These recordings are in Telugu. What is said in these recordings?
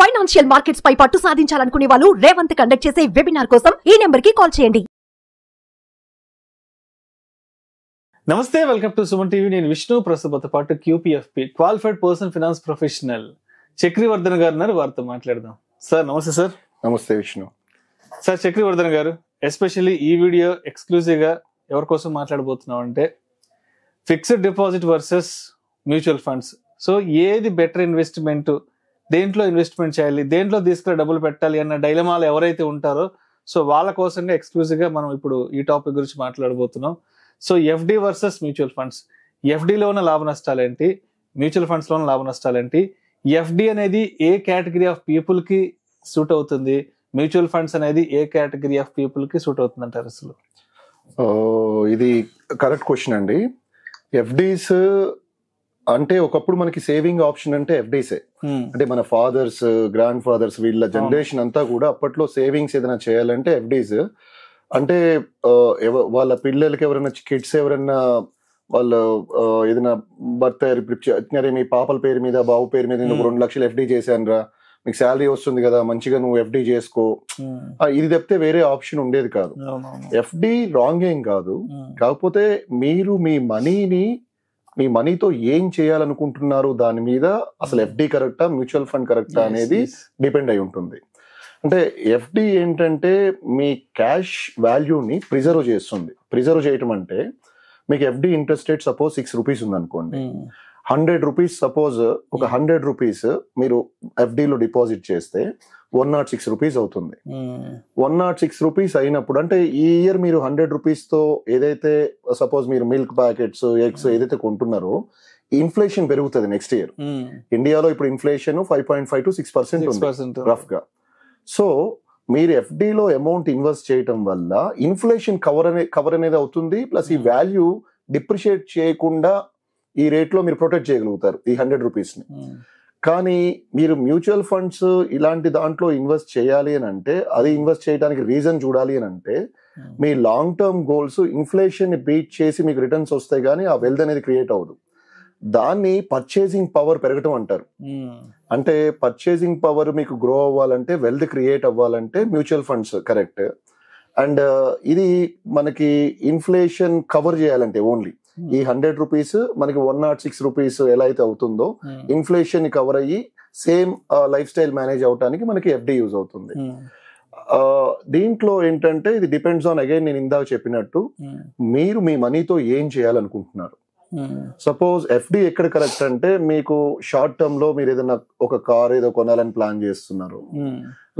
ఫైనాన్షియల్ మార్కెట్స్ పై పట్టు సాధించాలనుకునే వాళ్ళు రేవంత్ కండక్ట్ చేసే వెబినార్ కోసం ఈ నెంబర్ కి కాల్ చేయండి. నమస్తే, వెల్కమ్ టు సుమన్ టీవీ. నేను విష్ణు. ప్రస్తుత పాటు QPFP qualified person finance professional Chakravardhan గారు ఉన్నారు. వారితో మాట్లాడదాం. సార్ నమస్తే. సార్ నమస్తే విష్ణు. సార్ చక్రవర్ధన్ గారు, ఎస్పెషల్లీ ఈ వీడియో ఎక్స్క్లూజివ్ గా ఎవరి కోసం మాట్లాడబోతున్నాం అంటే fixed deposit versus mutual funds. So ఏది బెటర్ ఇన్వెస్ట్మెంట్, దేంట్లో ఇన్వెస్ట్మెంట్ చేయాలి, దేంట్లో తీసుకుని డబ్బులు పెట్టాలి అన్న డైలమాలు ఎవరైతే ఉంటారో సో వాళ్ళ కోసంగా ఎక్స్క్లూజివ్ గా మనం ఇప్పుడు ఈ టాపిక్ గురించి మాట్లాడబోతున్నాం. So FD versus mutual funds. FDలో ఉన్న లాభ నష్టాలు ఏంటి, మ్యూచువల్ ఫండ్స్ లో ఉన్న లాభ నష్టాలు ఏంటి, FD అనేది ఏ కేటగిరీ ఆఫ్ పీపుల్ కి సూట్ అవుతుంది, మ్యూచువల్ ఫండ్స్ అనేది ఏ కేటగిరీ ఆఫ్ పీపుల్ కి సూట్ అవుతుంది అంటారు? అసలు ఇది కరెక్ట్ క్వశ్చన్ అండి. FDs అంటే ఒకప్పుడు మనకి సేవింగ్ ఆప్షన్ అంటే FDసే. అంటే మన ఫాదర్స్, గ్రాండ్ ఫాదర్స్, వీళ్ళ జనరేషన్ అంతా కూడా అప్పట్లో సేవింగ్స్ ఏదైనా చేయాలంటే FDs. అంటే వాళ్ళ పిల్లలకి ఎవరైనా కిడ్స్ ఎవరైనా వాళ్ళు ఏదైనా బర్త్ మీ పాపల పేరు మీద, బాబు పేరు మీద 2 లక్షలు FD చేశానురా, మీకు శాలరీ వస్తుంది కదా, మంచిగా నువ్వు FD చేసుకో, ఇది తప్పితే వేరే ఆప్షన్ ఉండేది కాదు. FD రాంగ్ ఏం కాదు, కాకపోతే మీరు మీ మనీతో ఏం చేయాలనుకుంటున్నారు దాని మీద అసలు FD కరెక్టా, మ్యూచువల్ ఫండ్ కరెక్టా అనేది డిపెండ్ అయి ఉంటుంది. అంటే FD ఏంటంటే మీ క్యాష్ వాల్యూని ప్రిజర్వ్ చేస్తుంది. ప్రిజర్వ్ చేయటం అంటే మీకు FD interest rate suppose 6 rupees ఉందనుకోండి, 100 రూపీస్ సపోజ్ ఒక 100 రూపీస్ మీరు FDలో డిపాజిట్ చేస్తే 106 రూపీస్ అవుతుంది. 106 రూపీస్ అయినప్పుడు అంటే ఈ ఇయర్ మీరు 100 రూపీస్తో ఏదైతే సపోజ్ మీరు మిల్క్ ప్యాకెట్స్, ఎగ్స్ ఏదైతే కొంటున్నారో ఇన్ఫ్లేషన్ పెరుగుతుంది నెక్స్ట్ ఇయర్. ఇండియాలో ఇప్పుడు ఇన్ఫ్లేషన్ 5.5 to 6% ఉంది రఫ్ గా. సో మీరు FDలో అమౌంట్ ఇన్వెస్ట్ చేయటం వల్ల ఇన్ఫ్లేషన్ కవర్ అనేది అవుతుంది, ప్లస్ ఈ వాల్యూ డిప్రిషియేట్ చేయకుండా ఈ రేట్లో మీరు ప్రొటెక్ట్ చేయగలుగుతారు ఈ 100 రూపీస్ని. కానీ మీరు మ్యూచువల్ ఫండ్స్ ఇలాంటి దాంట్లో ఇన్వెస్ట్ చేయాలి అని అంటే, అది ఇన్వెస్ట్ చేయడానికి రీజన్ చూడాలి అని అంటే మీ లాంగ్ టర్మ్ గోల్స్ ఇన్ఫ్లేషన్ ని బీట్ చేసి మీకు రిటర్న్స్ వస్తాయి, కానీ ఆ వెల్త్ అనేది క్రియేట్ అవ్వదు. దాన్ని పర్చేసింగ్ పవర్ పెరగటం అంటారు. అంటే పర్చేసింగ్ పవర్ మీకు గ్రో అవ్వాలంటే, వెల్త్ క్రియేట్ అవ్వాలంటే మ్యూచువల్ ఫండ్స్ కరెక్ట్. అండ్ ఇది మనకి ఇన్ఫ్లేషన్ కవర్ చేయాలంటే ఓన్లీ ఈ 100 రూపీస్ మనకి 106 రూపీస్ ఎలా అయితే అవుతుందో ఇన్ఫ్లేషన్ ని కవర్ అయ్యి సేమ్ లైఫ్ స్టైల్ మేనేజ్ అవడానికి మనకి FD యూజ్ అవుతుంది. దీంట్లో ఏంటంటే ఇది డిపెండ్స్ ఆన్, అగైన్ నేను ఇందాక చెప్పినట్టు, మీరు మీ మనీతో ఏం చేయాలనుకుంటున్నారు. సపోజ్ FD ఎక్కడ కరెక్ట్ అంటే, మీకు షార్ట్ టర్మ్ లో మీరు ఏదైనా ఒక కార్ ఏదో కొనాలని ప్లాన్ చేస్తున్నారు,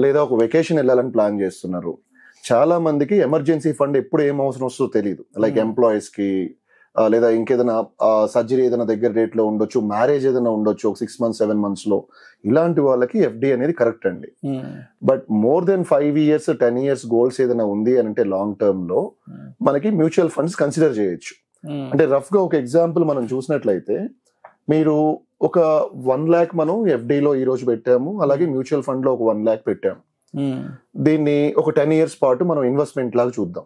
లేదా ఒక వెకేషన్ వెళ్ళాలని ప్లాన్ చేస్తున్నారు. చాలా మందికి ఎమర్జెన్సీ ఫండ్ ఎప్పుడు ఏం అవసరం వస్తుందో తెలియదు. లైక్ ఎంప్లాయీస్ కి, లేదా ఇంకేదైనా సర్జరీ ఏదైనా దగ్గర డేట్ లో ఉండొచ్చు, మ్యారేజ్ ఏదైనా ఉండొచ్చు ఒక 6 months 7 months లో, ఇలాంటి వాళ్ళకి FD అనేది కరెక్ట్ అండి. But more than 5 years 10 years goals ఏదైనా ఉంది అని అంటే లాంగ్ టర్మ్ లో మనకి మ్యూచువల్ ఫండ్స్ కన్సిడర్ చేయొచ్చు. అంటే రఫ్ గా ఒక ఎగ్జాంపుల్ మనం చూసినట్లయితే, మీరు ఒక 1 lakh మనం FDలో ఈ రోజు పెట్టాము, అలాగే మ్యూచువల్ ఫండ్ లో ఒక 1 lakh పెట్టాము. దీన్ని ఒక 10 years పాటు మనం ఇన్వెస్ట్మెంట్ లాగా చూద్దాం.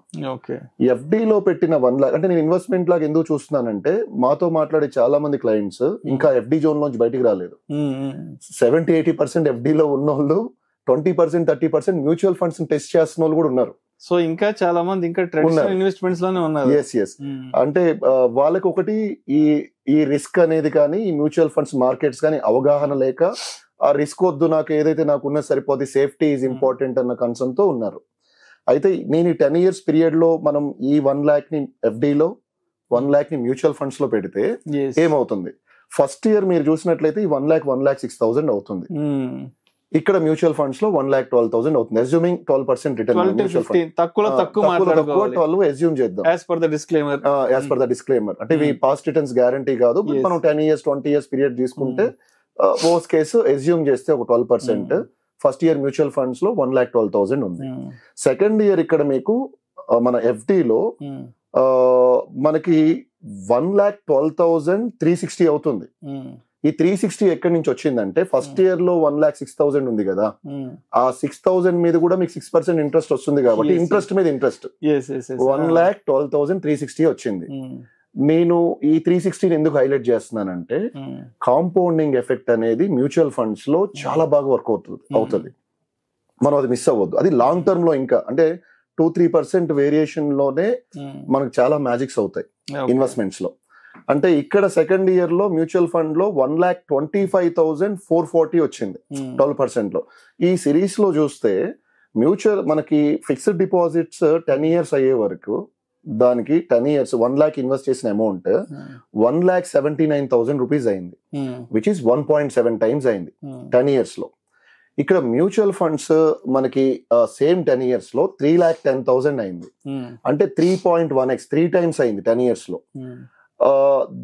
FDలో పెట్టిన 1 lakh అంటే నేను ఇన్వెస్ట్మెంట్ లాగా ఎందుకు చూస్తున్నానంటే, మాతో మాట్లాడే చాలా మంది క్లయింట్స్ ఇంకా FD జోన్ లోంచి బయటికి రాలేదు. 70-80% FDలో ఉన్న వాళ్ళు 20% 30% మ్యూచువల్ ఫండ్స్ టెస్ట్ చేస్తున్న వాళ్ళు కూడా ఉన్నారు. సో ఇంకా చాలా మంది ఇంకా ట్రెడిషనల్ ఇన్వెస్ట్మెంట్స్ లోనే ఉన్నారు. ఎస్ అంటే వాళ్ళకి ఒకటి ఈ రిస్క్ అనేది కానీ, ఈ మ్యూచువల్ ఫండ్స్ మార్కెట్స్ కానీ అవగాహన లేక, ఆ రిస్క్ వద్దు, నాకు ఏదైతే నాకు ఉన్నది సరిపోద్ది, సేఫ్టీ ఈజ్ ఇంపార్టెంట్ అన్న కన్సర్న్ తో ఉన్నారు. అయితే నేను ఈ 10 years పీరియడ్ లో మనం ఈ 1 lakh ని FDలో 1 lakh ని మ్యూచువల్ ఫండ్స్ లో పెడితే ఏమవుతుంది, ఫస్ట్ ఇయర్ మీరు చూసినట్లయితే ఈ 1 lakh 1,06,000 అవుతుంది. ఇక్కడ మ్యూచువల్ ఫండ్స్ లో 1,12,000 అవుతుంది, అస్యూమింగ్ 12% రిటర్న్. తక్కువ 12 అస్యూమ్ చేద్దాం యాజ్ పర్ ద డిస్క్లైమర్. అంటే ఈ పాస్ట్ రిటర్న్స్ గ్యారంటీ కాదు, మనం 10 years 20 years పీరియడ్ తీసుకుంటే వర్స్ట్ కేసు అస్యూమ్ చేస్తే ఒక 12%. ఫస్ట్ ఇయర్ మ్యూచువల్ ఫండ్స్ లో 1,12,000 ఉంది. సెకండ్ ఇయర్ ఇక్కడ మీకు మన FDలో మనకి 1,12,360 అవుతుంది. ఈ 360 ఎక్కడి నుంచి వచ్చిందంటే, ఫస్ట్ ఇయర్ లో 1,06,000 ఉంది కదా, ఆ 6,000 మీద కూడా మీకు 6% ఇంట్రెస్ట్ వస్తుంది కాబట్టి ఇంట్రెస్ట్ మీద ఇంట్రెస్ట్ 1,12,360 వచ్చింది. నేను ఈ 360 ఎందుకు హైలైట్ చేస్తున్నానంటే కాంపౌండింగ్ ఎఫెక్ట్ అనేది మ్యూచువల్ ఫండ్స్ లో చాలా బాగా వర్క్ అవుతుంది. మనం అది మిస్ అవ్వద్దు. అది లాంగ్ టర్మ్ లో ఇంకా అంటే 2-3% వేరియేషన్ లోనే మనకు చాలా మ్యాజిక్స్ అవుతాయి ఇన్వెస్ట్మెంట్స్ లో. అంటే ఇక్కడ సెకండ్ ఇయర్ లో మ్యూచువల్ ఫండ్ లో 1,25,440 వచ్చింది 12% లో. ఈ సిరీస్ లో చూస్తే మ్యూచువల్ మనకి ఫిక్స్డ్ డిపాజిట్స్ 10 years అయ్యే వరకు దానికి 10 years 1 lakh ఇన్వెస్ట్ చేసిన అమౌంట్ 1,79,000 రూపీస్ అయింది, విచ్ ఇస్ 1.7 times అయింది 10 years లో. ఇక్కడ మ్యూచువల్ ఫండ్స్ మనకి సేమ్ 10 years లో 3,10,000 అయింది, అంటే 3.1x 3 times అయింది 10 years లో.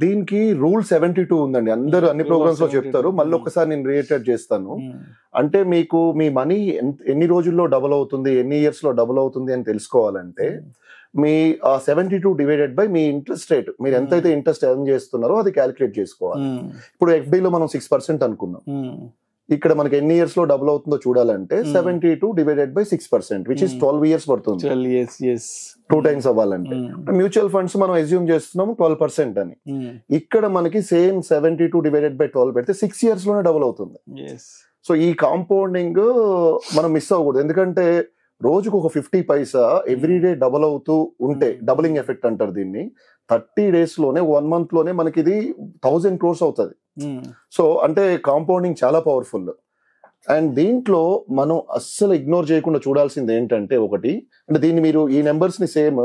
దీనికి రూల్ 72 ఉందండి, అందరూ అన్ని ప్రోగ్రామ్స్ లో చెప్తారు, మళ్ళీ ఒకసారి నేను రియేటెడ్ చేస్తాను. అంటే మీకు మీ మనీ ఎన్ని రోజుల్లో డబుల్ అవుతుంది, ఎన్ని ఇయర్స్ లో డబుల్ అవుతుంది అని తెలుసుకోవాలంటే మీ 72 divided by me interest rate, మీరు ఎంతైతే ఇంట్రెస్ట్ ఎర్న్ చేస్తున్నారో అది క్యాలిక్యులేట్ చేసుకోవాలి. ఇప్పుడు ఎఫ్డీలో మనం 6% అనుకున్నాం, ఇక్కడ మనకి ఎన్ని ఇయర్స్ లో డబుల్ అవుతుందో చూడాలంటే 72 divided by 6%, which is 12 years పడుతుంది 2 times అవ్వాలంటే. మ్యూచువల్ ఫండ్స్ మనం అజ్యూమ్ చేస్తున్నాము 12% అని. ఇక్కడ మనకి సేమ్ 72 డివైడెడ్ బై 12 పెడితే 6 years లోనే డబుల్ అవుతుంది. సో ఈ కాంపౌండింగ్ మనం మిస్ అవ్వకూడదు, ఎందుకంటే రోజుకు ఒక 50 పైసా ఎవ్రీడే డబుల్ అవుతూ ఉంటే డబులింగ్ ఎఫెక్ట్ అంటారు దీన్ని. 30 days లోనే 1 month లోనే మనకి ఇది 1,000 crores అవుతుంది. సో అంటే కాంపౌండింగ్ చాలా పవర్ఫుల్. అండ్ దీంట్లో మనం అస్సలు ఇగ్నోర్ చేయకుండా చూడాల్సింది ఏంటంటే ఒకటి, అంటే దీన్ని మీరు ఈ నెంబర్స్ ని సేమ్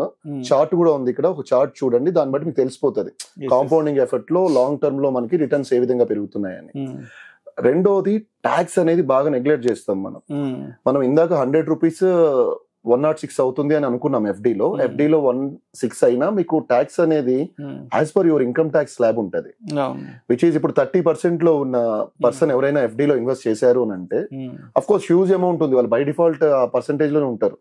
చార్ట్ కూడా ఉంది ఇక్కడ, ఒక చార్ట్ చూడండి, దాన్ని బట్టి మీకు తెలిసిపోతుంది కాంపౌండింగ్ ఎఫెక్ట్ లో లాంగ్ టర్మ్ లో మనకి రిటర్న్స్ ఏ విధంగా పెరుగుతున్నాయని. రెండోది ట్యాక్స్ అనేది బాగా నెగ్లెక్ట్ చేస్తాం మనం ఇందాక 100 రూపీస్ 106 అవుతుంది అని అనుకున్నాం ఎఫ్డీలో. ఎఫ్డీలో 16 అయినా మీకు ట్యాక్స్ అనేది as per your income tax slab ఉంటుంది, విచ్ ఈస్ ఇప్పుడు 30% లో ఉన్న పర్సన్ ఎవరైనా ఎఫ్డీలో ఇన్వెస్ట్ చేశారు అని అంటే అఫ్ కోర్స్ హ్యూజ్ అమౌంట్ ఉంది, వాళ్ళు బై డిఫాల్ట్ ఆ పర్సెంటేజ్ లోనే ఉంటారు.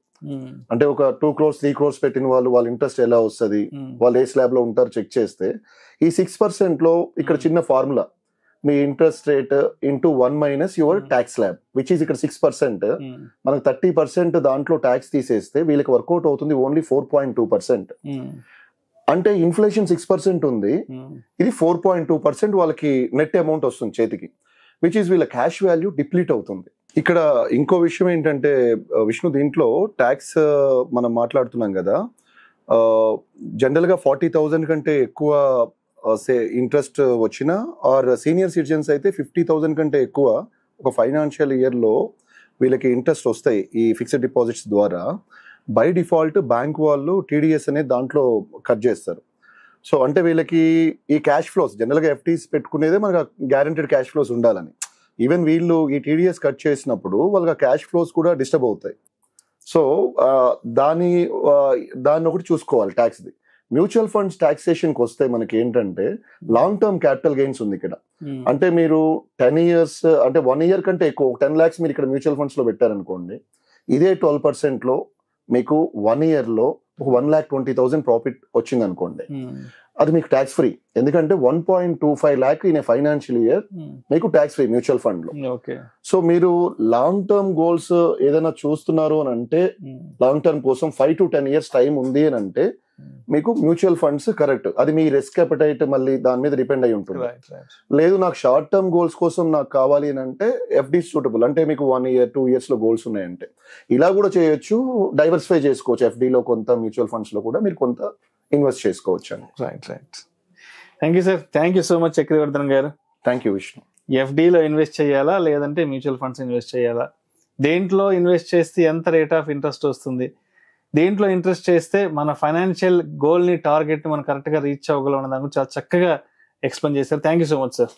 అంటే ఒక 2 crores 3 crores పెట్టిన వాళ్ళ ఇంట్రెస్ట్ ఎలా వస్తుంది, వాళ్ళు ఏ స్లాబ్ లో ఉంటారు చెక్ చేస్తే ఈ 6% లో ఇక్కడ చిన్న formula, me interest rate into 1 minus your tax slab, which is ఇక్కడ 6%. మనకు 30% దాంట్లో ట్యాక్స్ తీసేస్తే వీళ్ళకి వర్కౌట్ అవుతుంది ఓన్లీ 4.2%. అంటే ఇన్ఫ్లేషన్ 6% ఉంది, ఇది 4.2% వాళ్ళకి నెట్ అమౌంట్ వస్తుంది చేతికి, విచ్ ఈస్ వీళ్ళ క్యాష్ వాల్యూ డిప్లీట్ అవుతుంది. ఇక్కడ ఇంకో విషయం ఏంటంటే విష్ణు, దీంట్లో ట్యాక్స్ మనం మాట్లాడుతున్నాం కదా, జనరల్ గా 40,000 కంటే ఎక్కువ ఇంట్రెస్ట్ వచ్చిన ఆర్ సీనియర్ సిటిజన్స్ అయితే 50,000 కంటే ఎక్కువ ఒక ఫైనాన్షియల్ ఇయర్ లో వీళ్ళకి ఇంట్రెస్ట్ వస్తాయి ఈ ఫిక్స్డ్ డిపాజిట్స్ ద్వారా. బై డిఫాల్ట్ బ్యాంక్ వాళ్ళు టీడీఎస్ అనేది దాంట్లో కట్ చేస్తారు. సో అంటే వీళ్ళకి ఈ క్యాష్ ఫ్లోస్, జనరల్ గా ఎఫ్టీస్ పెట్టుకునేదే మనకు గ్యారెంటెడ్ క్యాష్ ఫ్లోస్ ఉండాలని, ఈవెన్ వీళ్ళు ఈ టీడీఎస్ కట్ చేసినప్పుడు వాళ్ళకి క్యాష్ ఫ్లోస్ కూడా డిస్టర్బ్ అవుతాయి. సో దాన్ని ఒకటి చూసుకోవాలి ట్యాక్స్ది. మ్యూచువల్ ఫండ్స్ టాక్సేషన్కి వస్తే మనకి ఏంటంటే లాంగ్ టర్మ్ క్యాపిటల్ గెయిన్స్ ఉంది ఇక్కడ. అంటే మీరు 10 years అంటే 1 year కంటే ఎక్కువ 10 lakhs మీరు ఇక్కడ మ్యూచువల్ ఫండ్స్ లో పెట్టారనుకోండి, ఇదే 12% లో మీకు 1 year లో ఒక 1,20,000 ప్రాఫిట్ వచ్చింది అనుకోండి, అది మీకు ట్యాక్స్ ఫ్రీ. ఎందుకంటే 1.25 lakh in a financial year మీకు ట్యాక్స్ ఫ్రీ మ్యూచువల్ ఫండ్ లో. సో మీరు లాంగ్ టర్మ్ గోల్స్ ఏదైనా చూస్తున్నారు అని అంటే, లాంగ్ టర్మ్ కోసం 5 to 10 years టైం ఉంది అని అంటే మీకు మ్యూచువల్ ఫండ్స్ కరెక్ట్. అది మీ రిస్క్ అపెటైట్ మళ్ళీ దాని మీద డిపెండ్ అయి ఉంటుంది. లేదు నాకు షార్ట్ టర్మ్ గోల్స్ కోసం నాకు కావాలి అని అంటే ఎఫ్డీ సూటబుల్, అంటే మీకు 1 year 2 years లో గోల్స్ ఉన్నాయంటే ఇలా కూడా చేయొచ్చు. డైవర్సిఫై చేసుకోవచ్చు, ఎఫ్డీలో కొంత, మ్యూచువల్ ఫండ్స్ లో కూడా మీరు కొంత ఇన్వెస్ట్ చేసుకోవచ్చు అండి. Right. Thank you sir, thank you so much Chakravardhan garu. Thank you Vishnu. ఎఫ్డీలో ఇన్వెస్ట్ చేయాలా లేదంటే మ్యూచువల్ ఫండ్స్ ఇన్వెస్ట్ చేయాలా, దేంట్లో ఇన్వెస్ట్ చేస్తే ఎంత రేట్ ఆఫ్ ఇంట్రెస్ట్ వస్తుంది, దేంట్లో ఇంట్రెస్ట్ చేస్తే మన ఫైనాన్షియల్ గోల్ ని టార్గెట్ మనం కరెక్ట్ గా రీచ్ అవ్వగలం అన్న దాని గురించి చాలా చక్కగా ఎక్స్ప్లెయిన్ చేశారు. Thank you so much sir.